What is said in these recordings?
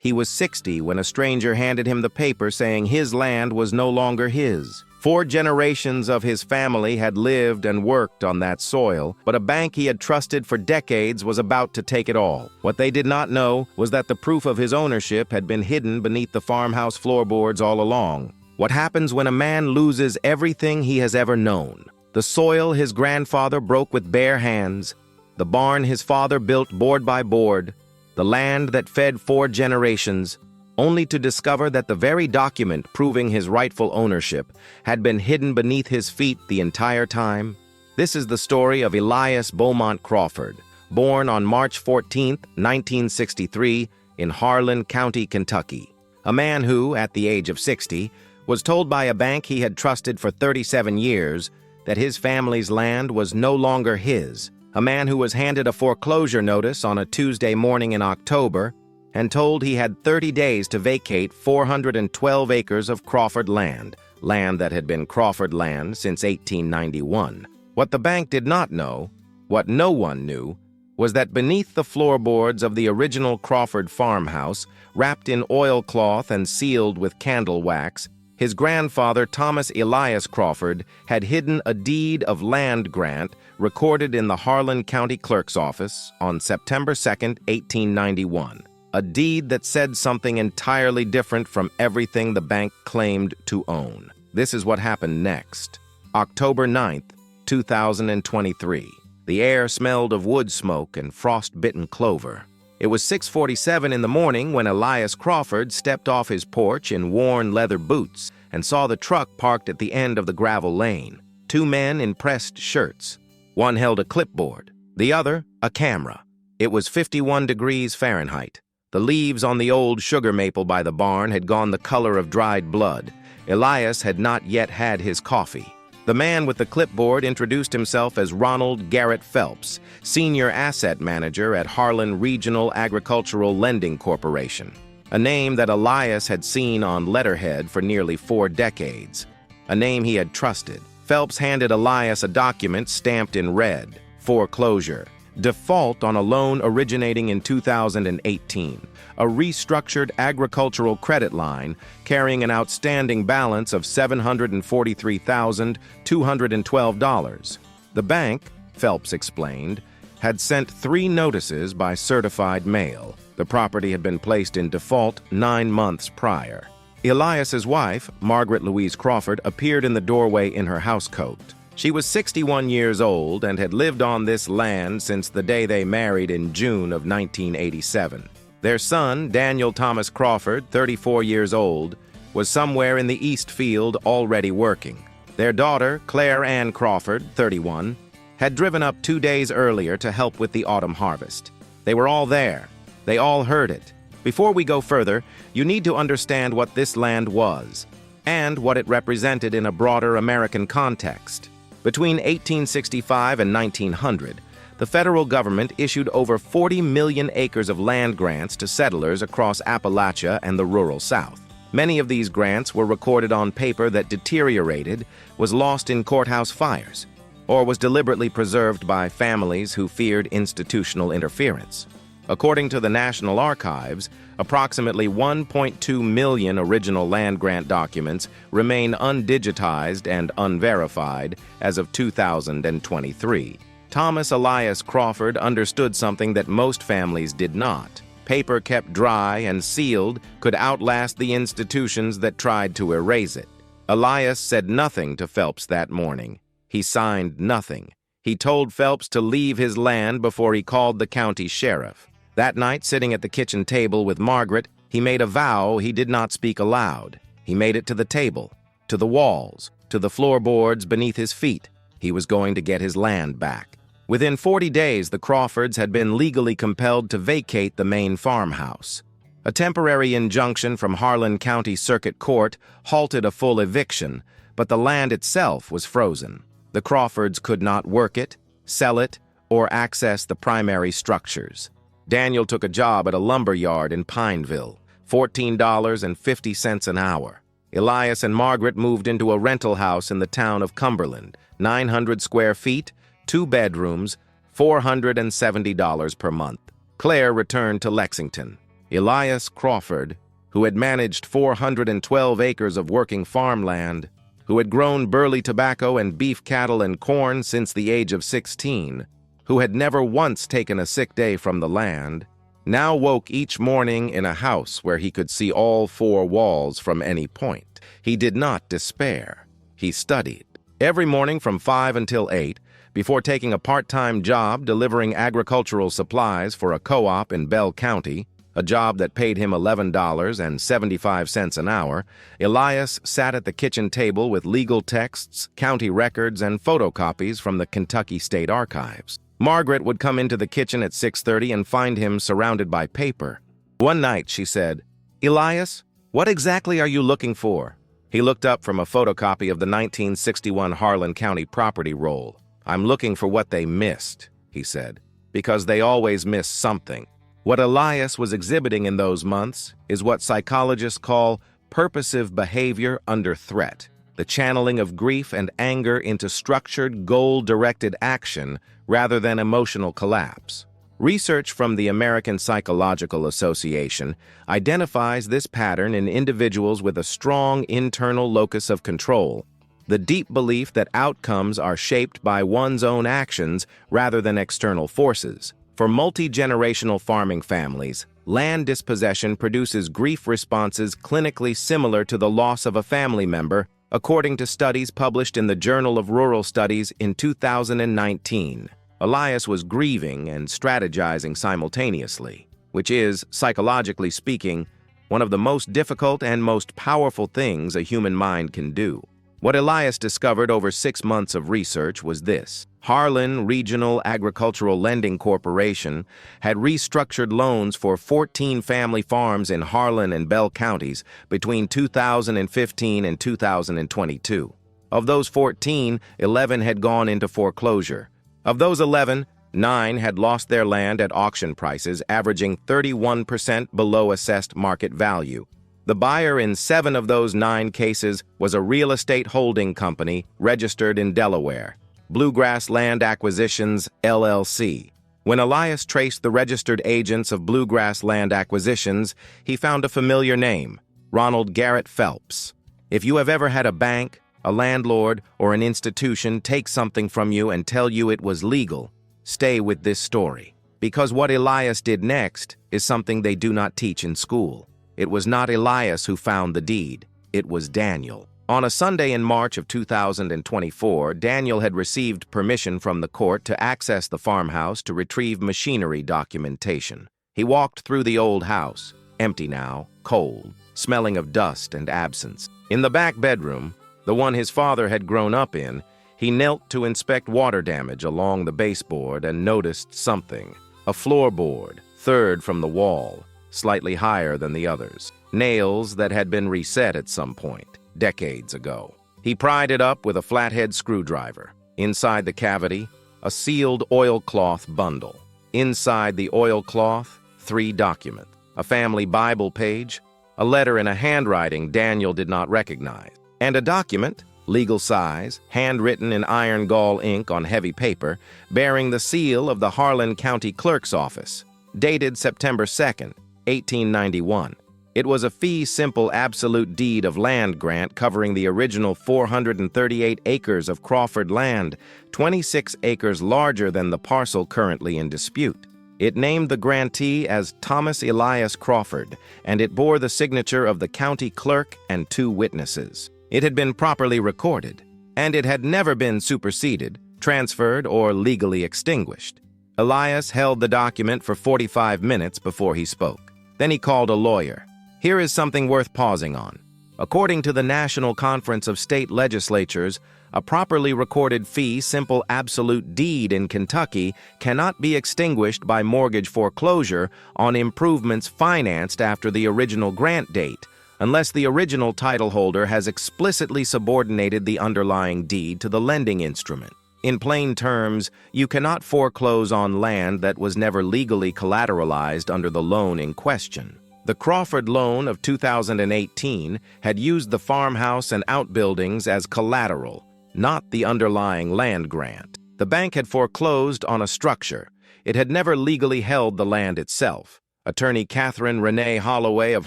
He was 60 when a stranger handed him the paper saying his land was no longer his. 4 generations of his family had lived and worked on that soil, but a bank he had trusted for decades was about to take it all. What they did not know was that the proof of his ownership had been hidden beneath the farmhouse floorboards all along. What happens when a man loses everything he has ever known? The soil his grandfather broke with bare hands, the barn his father built board by board, the land that fed 4 generations, only to discover that the very document proving his rightful ownership had been hidden beneath his feet the entire time. This is the story of Elias Beaumont Crawford, born on March 14, 1963, in Harlan County, Kentucky. A man who, at the age of 60, was told by a bank he had trusted for 37 years that his family's land was no longer his. A man who was handed a foreclosure notice on a Tuesday morning in October and told he had 30 days to vacate 412 acres of Crawford land that had been Crawford land since 1891. What the bank did not know, what no one knew, was that beneath the floorboards of the original Crawford farmhouse, wrapped in oilcloth and sealed with candle wax, his grandfather, Thomas Elias Crawford, had hidden a deed of land grant recorded in the Harlan County Clerk's office on September 2, 1891. A deed that said something entirely different from everything the bank claimed to own. This is what happened next. October 9, 2023. The air smelled of wood smoke and frost-bitten clover. It was 6:47 in the morning when Elias Crawford stepped off his porch in worn leather boots and saw the truck parked at the end of the gravel lane. 2 men in pressed shirts. One held a clipboard, the other a camera. It was 51 degrees Fahrenheit. The leaves on the old sugar maple by the barn had gone the color of dried blood. Elias had not yet had his coffee. The man with the clipboard introduced himself as Ronald Garrett Phelps, Senior Asset Manager at Harlan Regional Agricultural Lending Corporation, a name that Elias had seen on letterhead for nearly 4 decades, a name he had trusted. Phelps handed Elias a document stamped in red: foreclosure, default on a loan originating in 2018, a restructured agricultural credit line carrying an outstanding balance of $743,212. The bank, Phelps explained, had sent 3 notices by certified mail. The property had been placed in default 9 months prior. Elias's wife, Margaret Louise Crawford, appeared in the doorway in her housecoat. She was 61 years old and had lived on this land since the day they married in June of 1987. Their son, Daniel Thomas Crawford, 34 years old, was somewhere in the East Field already working. Their daughter, Claire Ann Crawford, 31, had driven up 2 days earlier to help with the autumn harvest. They were all there. They all heard it. Before we go further, you need to understand what this land was and what it represented in a broader American context. Between 1865 and 1900, the federal government issued over 40 million acres of land grants to settlers across Appalachia and the rural South. Many of these grants were recorded on paper that deteriorated, was lost in courthouse fires, or was deliberately preserved by families who feared institutional interference. According to the National Archives, approximately 1.2 million original land grant documents remain undigitized and unverified as of 2023. Thomas Elias Crawford understood something that most families did not. Paper kept dry and sealed could outlast the institutions that tried to erase it. Elias said nothing to Phelps that morning. He signed nothing. He told Phelps to leave his land before he called the county sheriff. That night, sitting at the kitchen table with Margaret, he made a vow he did not speak aloud. He made it to the table, to the walls, to the floorboards beneath his feet. He was going to get his land back. Within 40 days, the Crawfords had been legally compelled to vacate the main farmhouse. A temporary injunction from Harlan County Circuit Court halted a full eviction, but the land itself was frozen. The Crawfords could not work it, sell it, or access the primary structures. Daniel took a job at a lumber yard in Pineville, $14.50 an hour. Elias and Margaret moved into a rental house in the town of Cumberland, 900 square feet, 2 bedrooms, $470 per month. Claire returned to Lexington. Elias Crawford, who had managed 412 acres of working farmland, who had grown burley tobacco and beef cattle and corn since the age of 16, who had never once taken a sick day from the land, now woke each morning in a house where he could see all four walls from any point. He did not despair. He studied. Every morning from 5 until 8, before taking a part-time job delivering agricultural supplies for a co-op in Bell County, a job that paid him $11.75 an hour, Elias sat at the kitchen table with legal texts, county records, and photocopies from the Kentucky State Archives. Margaret would come into the kitchen at 6:30 and find him surrounded by paper. One night, she said, "Elias, what exactly are you looking for?" He looked up from a photocopy of the 1961 Harlan County property roll. "I'm looking for what they missed," he said, "because they always miss something." What Elias was exhibiting in those months is what psychologists call purposive behavior under threat, the channeling of grief and anger into structured, goal-directed action rather than emotional collapse. Research from the American Psychological Association identifies this pattern in individuals with a strong internal locus of control, the deep belief that outcomes are shaped by one's own actions rather than external forces. For multi-generational farming families, land dispossession produces grief responses clinically similar to the loss of a family member, according to studies published in the Journal of Rural Studies in 2019. Elias was grieving and strategizing simultaneously, which is, psychologically speaking, one of the most difficult and most powerful things a human mind can do. What Elias discovered over 6 months of research was this. Harlan Regional Agricultural Lending Corporation had restructured loans for 14 family farms in Harlan and Bell counties between 2015 and 2022. Of those 14, 11 had gone into foreclosure. Of those 11, 9 had lost their land at auction prices, averaging 31% below assessed market value. The buyer in 7 of those 9 cases was a real estate holding company registered in Delaware, Bluegrass Land Acquisitions, LLC. When Elias traced the registered agents of Bluegrass Land Acquisitions, he found a familiar name, Ronald Garrett Phelps. If you have ever had a bank, a landlord, or an institution take something from you and tell you it was legal, stay with this story. Because what Elias did next is something they do not teach in school. It was not Elias who found the deed. It was Daniel. On a Sunday in March of 2024, Daniel had received permission from the court to access the farmhouse to retrieve machinery documentation. He walked through the old house, empty now, cold, smelling of dust and absence. In the back bedroom, the one his father had grown up in, he knelt to inspect water damage along the baseboard and noticed something. A floorboard, third from the wall, slightly higher than the others. Nails that had been reset at some point, decades ago. He pried it up with a flathead screwdriver. Inside the cavity, a sealed oilcloth bundle. Inside the oilcloth, 3 documents. A family Bible page, a letter in a handwriting Daniel did not recognize, and a document, legal size, handwritten in iron gall ink on heavy paper, bearing the seal of the Harlan County Clerk's Office, dated September 2nd, 1891. It was a fee-simple absolute deed of land grant covering the original 438 acres of Crawford land, 26 acres larger than the parcel currently in dispute. It named the grantee as Thomas Elias Crawford, and it bore the signature of the county clerk and 2 witnesses. It had been properly recorded, and it had never been superseded, transferred, or legally extinguished. Elias held the document for 45 minutes before he spoke. Then he called a lawyer. Here is something worth pausing on. According to the National Conference of State Legislatures, a properly recorded fee-simple absolute deed in Kentucky cannot be extinguished by mortgage foreclosure on improvements financed after the original grant date, unless the original title holder has explicitly subordinated the underlying deed to the lending instrument. In plain terms, you cannot foreclose on land that was never legally collateralized under the loan in question. The Crawford loan of 2018 had used the farmhouse and outbuildings as collateral, not the underlying land grant. The bank had foreclosed on a structure. It had never legally held the land itself. Attorney Catherine Renee Holloway of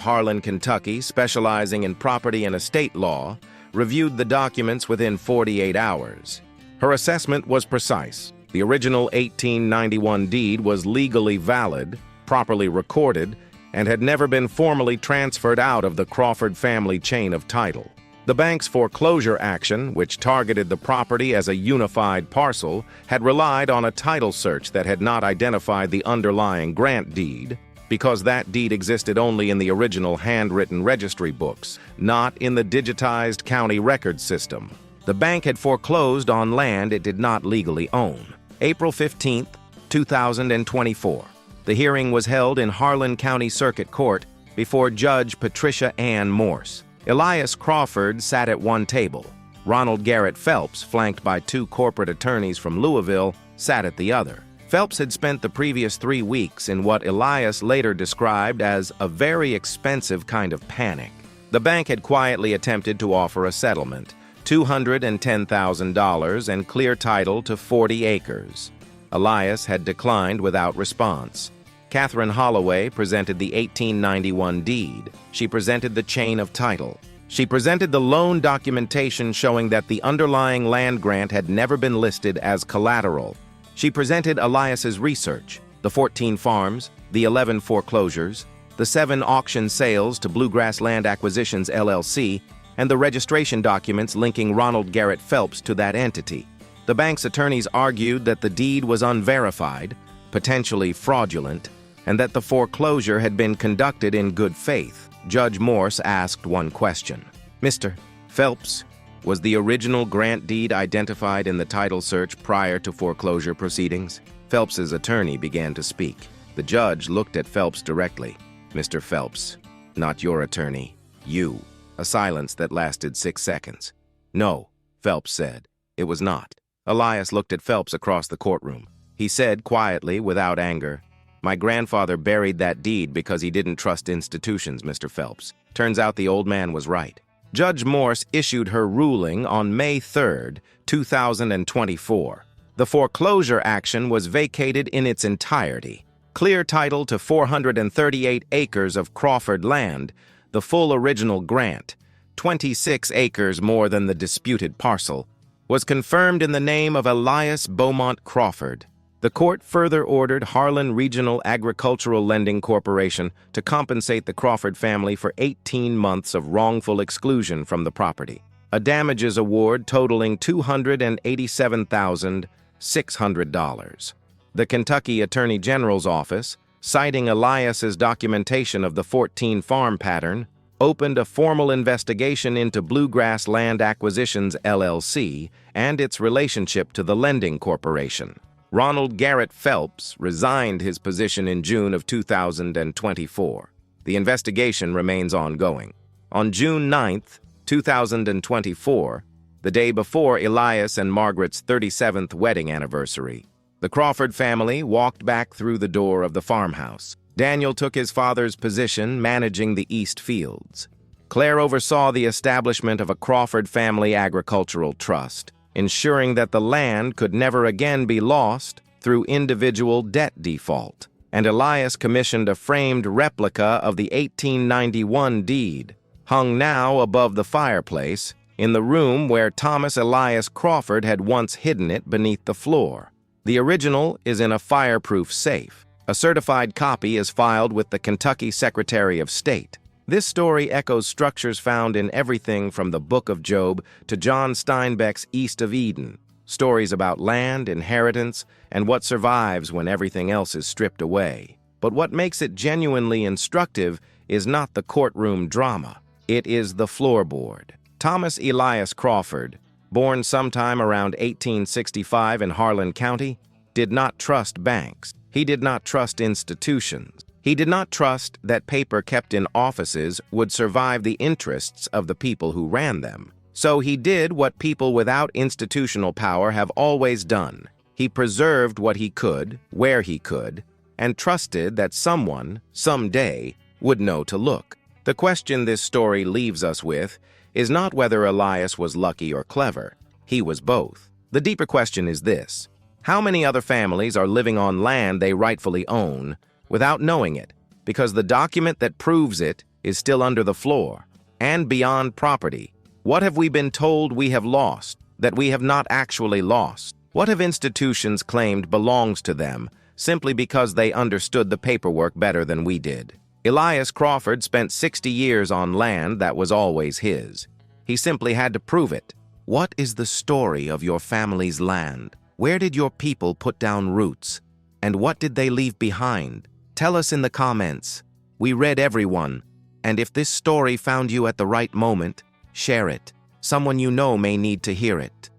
Harlan, Kentucky, specializing in property and estate law, reviewed the documents within 48 hours. Her assessment was precise. The original 1891 deed was legally valid, properly recorded, and had never been formally transferred out of the Crawford family chain of title. The bank's foreclosure action, which targeted the property as a unified parcel, had relied on a title search that had not identified the underlying grant deed, because that deed existed only in the original handwritten registry books, not in the digitized county record system. The bank had foreclosed on land it did not legally own. April 15, 2024. The hearing was held in Harlan County Circuit Court before Judge Patricia Ann Morse. Elias Crawford sat at one table. Ronald Garrett Phelps, flanked by two corporate attorneys from Louisville, sat at the other. Phelps had spent the previous 3 weeks in what Elias later described as a very expensive kind of panic. The bank had quietly attempted to offer a settlement, $210,000 and clear title to 40 acres. Elias had declined without response. Catherine Holloway presented the 1891 deed. She presented the chain of title. She presented the loan documentation showing that the underlying land grant had never been listed as collateral. She presented Elias's research, the 14 farms, the 11 foreclosures, the 7 auction sales to Bluegrass Land Acquisitions, LLC, and the registration documents linking Ronald Garrett Phelps to that entity. The bank's attorneys argued that the deed was unverified, potentially fraudulent, and that the foreclosure had been conducted in good faith. Judge Morse asked one question. Mr. Phelps, was the original grant deed identified in the title search prior to foreclosure proceedings? Phelps's attorney began to speak. The judge looked at Phelps directly. Mr. Phelps, not your attorney, you. A silence that lasted 6 seconds. No, Phelps said. It was not. Elias looked at Phelps across the courtroom. He said quietly, without anger, "My grandfather buried that deed because he didn't trust institutions, Mr. Phelps. Turns out the old man was right." Judge Morse issued her ruling on May 3, 2024. The foreclosure action was vacated in its entirety. Clear title to 438 acres of Crawford land, the full original grant, 26 acres more than the disputed parcel, was confirmed in the name of Elias Beaumont Crawford. The court further ordered Harlan Regional Agricultural Lending Corporation to compensate the Crawford family for 18 months of wrongful exclusion from the property, a damages award totaling $287,600. The Kentucky Attorney General's office, citing Elias's documentation of the 14 farm pattern, opened a formal investigation into Bluegrass Land Acquisitions, LLC, and its relationship to the lending corporation. Ronald Garrett Phelps resigned his position in June of 2024. The investigation remains ongoing. On June 9, 2024, the day before Elias and Margaret's 37th wedding anniversary, the Crawford family walked back through the door of the farmhouse. Daniel took his father's position managing the East Fields. Claire oversaw the establishment of a Crawford Family Agricultural Trust, ensuring that the land could never again be lost through individual debt default. And Elias commissioned a framed replica of the 1891 deed, hung now above the fireplace, in the room where Thomas Elias Crawford had once hidden it beneath the floor. The original is in a fireproof safe. A certified copy is filed with the Kentucky Secretary of State. This story echoes structures found in everything from the Book of Job to John Steinbeck's East of Eden, stories about land, inheritance, and what survives when everything else is stripped away. But what makes it genuinely instructive is not the courtroom drama. It is the floorboard. Thomas Elias Crawford, born sometime around 1865 in Harlan County, did not trust banks. He did not trust institutions. He did not trust that paper kept in offices would survive the interests of the people who ran them. So he did what people without institutional power have always done. He preserved what he could, where he could, and trusted that someone, someday, would know to look. The question this story leaves us with is not whether Elias was lucky or clever. He was both. The deeper question is this: how many other families are living on land they rightfully own without knowing it? because the document that proves it is still under the floor and beyond property. What have we been told we have lost, that we have not actually lost? What have institutions claimed belongs to them simply because they understood the paperwork better than we did? Elias Crawford spent 60 years on land that was always his. He simply had to prove it. What is the story of your family's land? Where did your people put down roots? And what did they leave behind? Tell us in the comments. We read everyone, and if this story found you at the right moment, share it. Someone you know may need to hear it.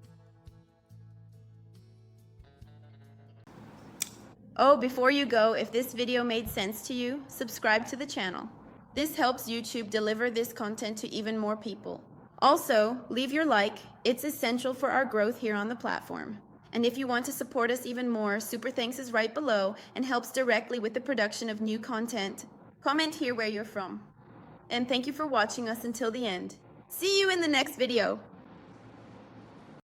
Oh, before you go, if this video made sense to you, subscribe to the channel. This helps YouTube deliver this content to even more people. Also, leave your like. It's essential for our growth here on the platform. And if you want to support us even more, Super Thanks is right below and helps directly with the production of new content. Comment here where you're from. And thank you for watching us until the end. See you in the next video.